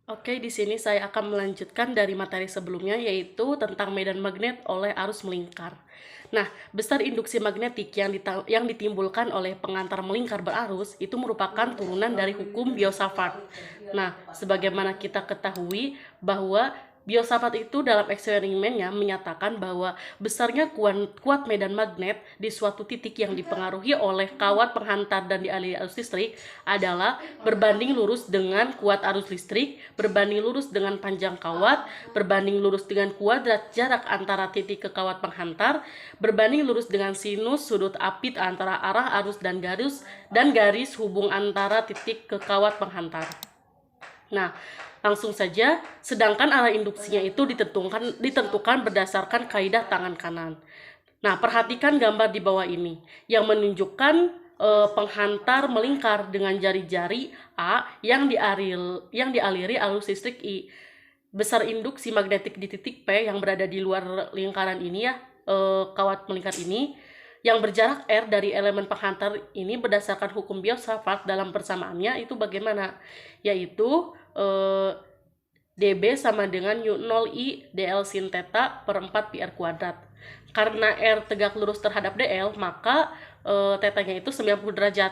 Oke, di sini saya akan melanjutkan dari materi sebelumnya, yaitu tentang medan magnet oleh arus melingkar. Nah, besar induksi magnetik yang ditimbulkan oleh pengantar melingkar berarus itu merupakan turunan dari hukum Biot-Savart. Nah, sebagaimana kita ketahui bahwa Biot-Savart itu dalam eksperimennya menyatakan bahwa besarnya kuat medan magnet di suatu titik yang dipengaruhi oleh kawat penghantar dan dialiri arus listrik adalah berbanding lurus dengan kuat arus listrik, berbanding lurus dengan panjang kawat, berbanding lurus dengan kuadrat jarak antara titik ke kawat penghantar, berbanding lurus dengan sinus sudut apit antara arah arus dan garis hubung antara titik ke kawat penghantar. Nah, langsung saja, sedangkan arah induksinya itu ditentukan berdasarkan kaidah tangan kanan. Nah, perhatikan gambar di bawah ini yang menunjukkan penghantar melingkar dengan jari-jari A yang dialiri arus listrik I. Besar induksi magnetik di titik P yang berada di luar lingkaran ini ya, kawat melingkar ini, yang berjarak R dari elemen penghantar ini berdasarkan hukum Biot-Savart dalam persamaannya itu bagaimana? Yaitu dB sama dengan U0I dl sin theta per 4 pi r kuadrat. Karena R tegak lurus terhadap dl, maka tetanya itu 90 derajat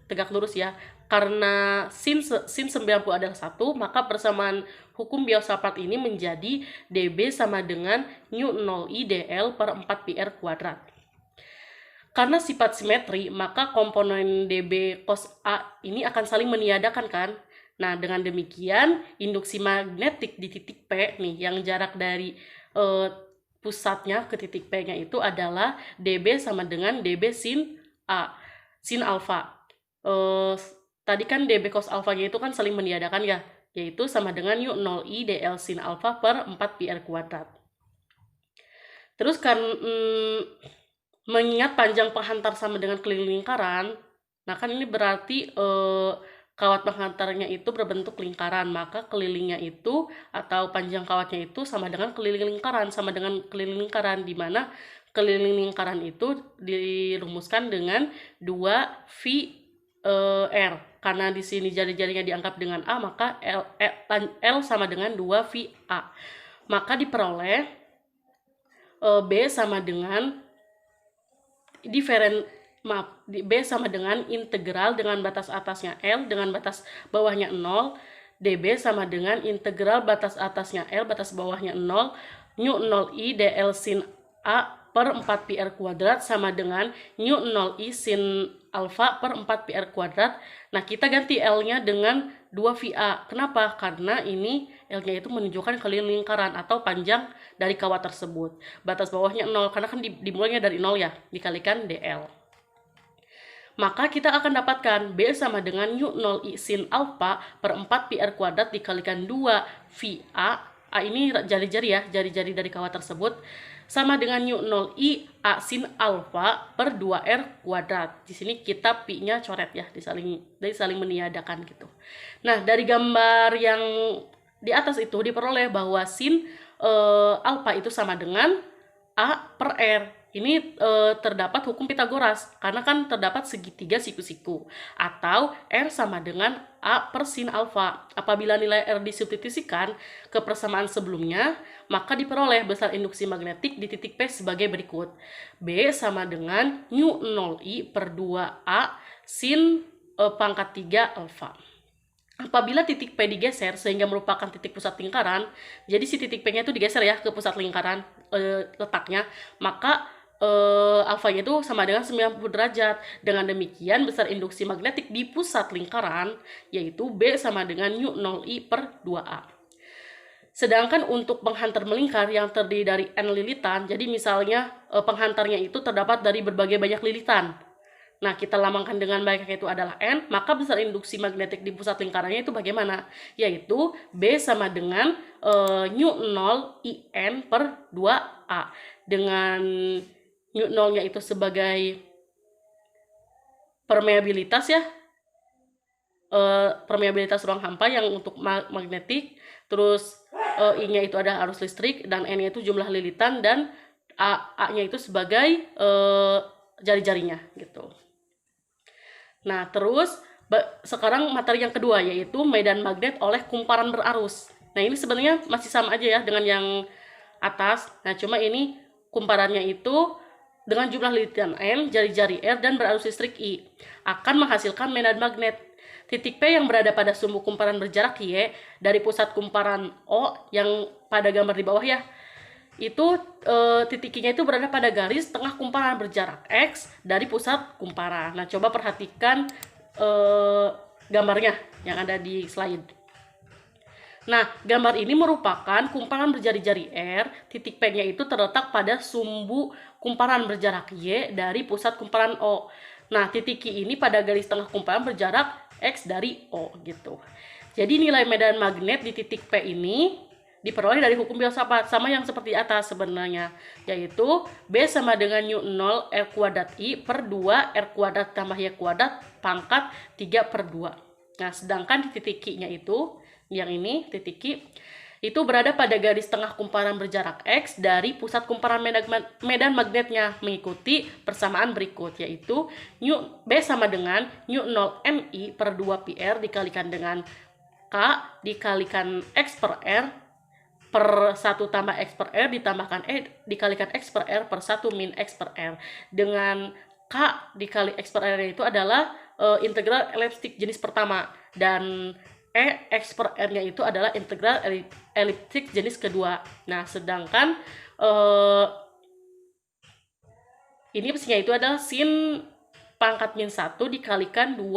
tegak lurus ya. Karena sin 90 adalah 1, maka persamaan hukum Biot-Savart ini menjadi dB sama dengan U0I dl per 4 pi r kuadrat. Karena sifat simetri, maka komponen dB cos A ini akan saling meniadakan kan? Nah, dengan demikian, induksi magnetik di titik P nih, yang jarak dari pusatnya ke titik P-nya itu adalah dB sama dengan dB sin A, sin alfa. Tadi kan dB cos alfanya itu kan saling meniadakan ya, yaitu sama dengan U0I dl sin alfa per 4 pi r kuadrat. Terus kan mengingat panjang penghantar sama dengan keliling lingkaran, nah kan ini berarti kawat penghantarnya itu berbentuk lingkaran, maka kelilingnya itu atau panjang kawatnya itu sama dengan keliling lingkaran, di mana keliling lingkaran itu dirumuskan dengan 2 R. Karena di sini jari-jarinya dianggap dengan A, maka L sama dengan 2 A. Maka diperoleh B sama dengan B sama dengan integral dengan batas atasnya L dengan batas bawahnya 0, dB sama dengan integral batas atasnya L, batas bawahnya 0, U0I dl sin A per 4 pi r kuadrat sama dengan U0I sin alfa per 4 pi r kuadrat. Nah, kita ganti L-nya dengan 2 VA. Kenapa? Karena ini L-nya itu menunjukkan keliling lingkaran atau panjang dari kawat tersebut. Batas bawahnya 0, karena kan dimulainya dari 0 ya, dikalikan DL. Maka kita akan dapatkan B sama dengan U0I sin alfa per 4 pi r kuadrat dikalikan 2 VA. A ini jari-jari ya, jari-jari dari kawat tersebut, sama dengan U0I A sin alfa per 2R kuadrat. Di sini kita pi-nya coret ya, disaling meniadakan gitu. Nah, dari gambar yang di atas itu diperoleh bahwa sin alfa itu sama dengan A per R. Ini terdapat hukum Pitagoras, karena kan terdapat segitiga siku-siku. Atau R sama dengan A per sin alfa. Apabila nilai R disubstitusikan ke persamaan sebelumnya, maka diperoleh besar induksi magnetik di titik P sebagai berikut. B sama dengan U0I per 2A sin pangkat 3 alfa. Apabila titik P digeser sehingga merupakan titik pusat lingkaran, jadi si titik P-nya itu digeser ya ke pusat lingkaran letaknya, maka alfanya itu sama dengan 90 derajat. Dengan demikian, besar induksi magnetik di pusat lingkaran, yaitu B sama dengan U0I per 2A. Sedangkan untuk penghantar melingkar yang terdiri dari N lilitan, jadi misalnya penghantarnya itu terdapat dari berbagai banyak lilitan. Nah, kita lambangkan dengan banyaknya itu adalah N, maka besar induksi magnetik di pusat lingkarannya itu bagaimana? Yaitu B sama dengan U0IN per 2A. Dengan U0-nya itu sebagai permeabilitas ya, permeabilitas ruang hampa yang untuk magnetik, terus I-nya itu ada arus listrik, dan N-nya itu jumlah lilitan, dan A-nya itu sebagai jari-jarinya gitu. Nah, terus Sekarang materi yang kedua, yaitu medan magnet oleh kumparan berarus. Nah, ini sebenarnya masih sama aja ya dengan yang atas. Nah, cuma ini kumparannya itu dengan jumlah litian N, jari-jari R, dan berarus listrik I akan menghasilkan medan magnet. Titik P yang berada pada sumbu kumparan berjarak Y dari pusat kumparan O yang pada gambar di bawah ya, itu titiknya itu berada pada garis tengah kumparan berjarak X dari pusat kumparan. Nah, coba perhatikan gambarnya yang ada di slide. Nah, gambar ini merupakan kumparan berjari-jari R, titik P-nya itu terletak pada sumbu kumparan berjarak Y dari pusat kumparan O. Nah, titik Q ini pada garis tengah kumparan berjarak X dari O gitu. Jadi nilai medan magnet di titik P ini diperoleh dari hukum filsafat, sama yang seperti atas sebenarnya, yaitu B sama dengan nu 0 R kuadrat I per 2 R kuadrat tambah Y kuadrat pangkat 3 per 2. Nah, sedangkan di titik Q-nya itu, yang ini titik Q, itu berada pada garis tengah kumparan berjarak X dari pusat kumparan medan magnetnya mengikuti persamaan berikut, yaitu B sama dengan nu 0 MI per 2 PR dikalikan dengan K dikalikan X per R per 1 tambah X per R ditambahkan E dikalikan X per R per 1 min X per R, dengan K dikali X per R itu adalah integral eliptik jenis pertama, dan X per R-nya itu adalah integral eliptik jenis kedua. Nah, sedangkan ini pesinya itu adalah sin pangkat min 1 dikalikan 2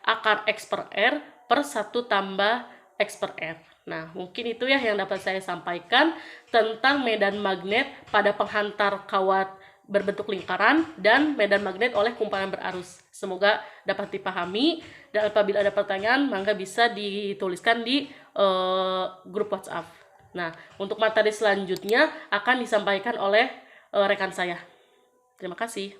akar X per R per 1 tambah X per R. Nah, mungkin itu ya yang dapat saya sampaikan tentang medan magnet pada penghantar kawat berbentuk lingkaran dan medan magnet oleh kumparan berarus. Semoga dapat dipahami, dan apabila ada pertanyaan maka bisa dituliskan di grup WhatsApp. Nah, untuk materi selanjutnya akan disampaikan oleh rekan saya. Terima kasih.